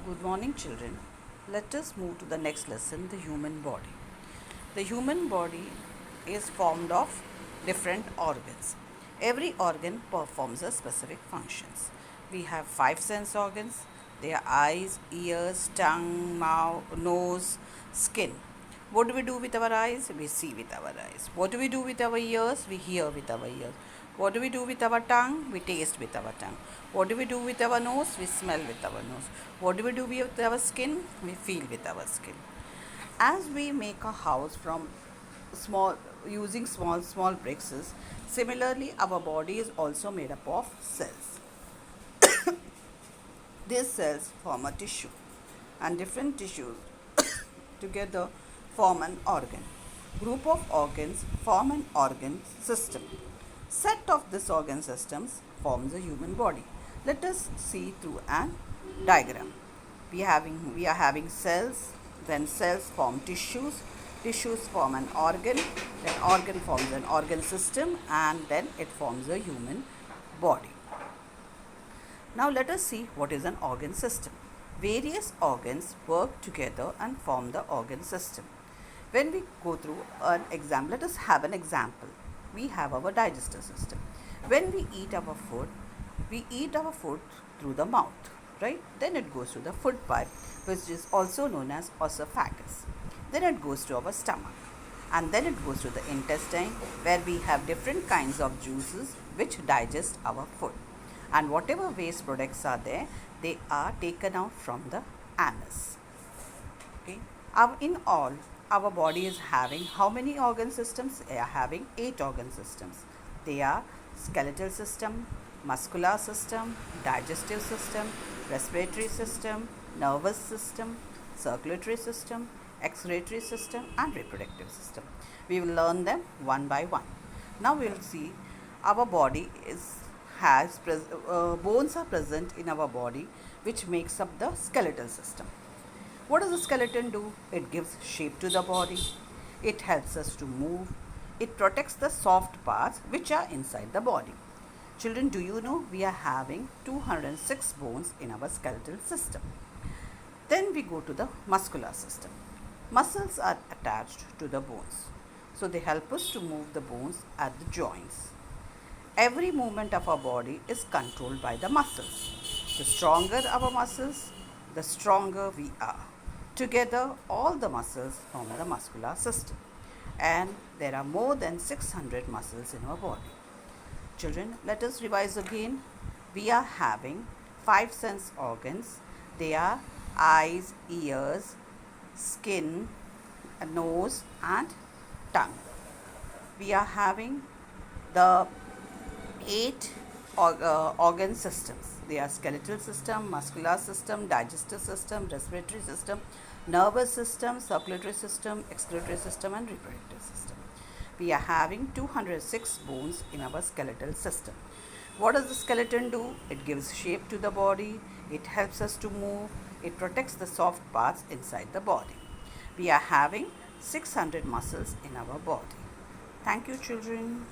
Good morning, children. Let us move to the next lesson, the human body. The human body is formed of different organs. Every organ performs a specific functions. We have five sense organs. They are eyes, ears, tongue, mouth, nose, skin. What do we do with our eyes? We see with our eyes. What do we do with our ears? We hear with our ears. What do we do with our tongue? We taste with our tongue. What do we do with our nose? We smell with our nose. What do we do with our skin? We feel with our skin. As we make a house from small using small bricks, similarly our body is also made up of cells. These cells form a tissue, and different tissues together form an organ. Group of organs form an organ system. Set of these organ systems forms a human body. Let us see through an diagram. We are having cells, then cells form tissues form an organ, then organ forms an organ system, and then it forms a human body. Now let us see what is an organ system. Various organs work together and form the organ system. When we go through an example, let us have an example. We have our digestive system. When we eat our food through the mouth, right? Then it goes to the food pipe, which is also known as esophagus. Then it goes to our stomach, and then it goes to the intestine, where we have different kinds of juices which digest our food. And whatever waste products are there, they are taken out from the anus. Okay. In all, our body is having how many organ systems? They are having 8 organ systems. They are skeletal system, muscular system, digestive system, respiratory system, nervous system, circulatory system, excretory system, and reproductive system. We will learn them one by one. Now we will see our body has bones are present in our body, which makes up the skeletal system. What does the skeleton do? It gives shape to the body. It helps us to move. It protects the soft parts which are inside the body. Children, do you know we are having 206 bones in our skeletal system? Then we go to the muscular system. Muscles are attached to the bones, so they help us to move the bones at the joints. Every movement of our body is controlled by the muscles. The stronger our muscles, the stronger we are. Together, all the muscles form the muscular system, and there are more than 600 muscles in our body. Children, let us revise again. We are having 5 sense organs. They are eyes, ears, skin, nose, and tongue. We are having the 8 organ systems. They are skeletal system, muscular system, digestive system, respiratory system, nervous system, circulatory system, excretory system, and reproductive system. We are having 206 bones in our skeletal system. What does the skeleton do? It gives shape to the body, it helps us to move, it protects the soft parts inside the body. We are having 600 muscles in our body. Thank you, children.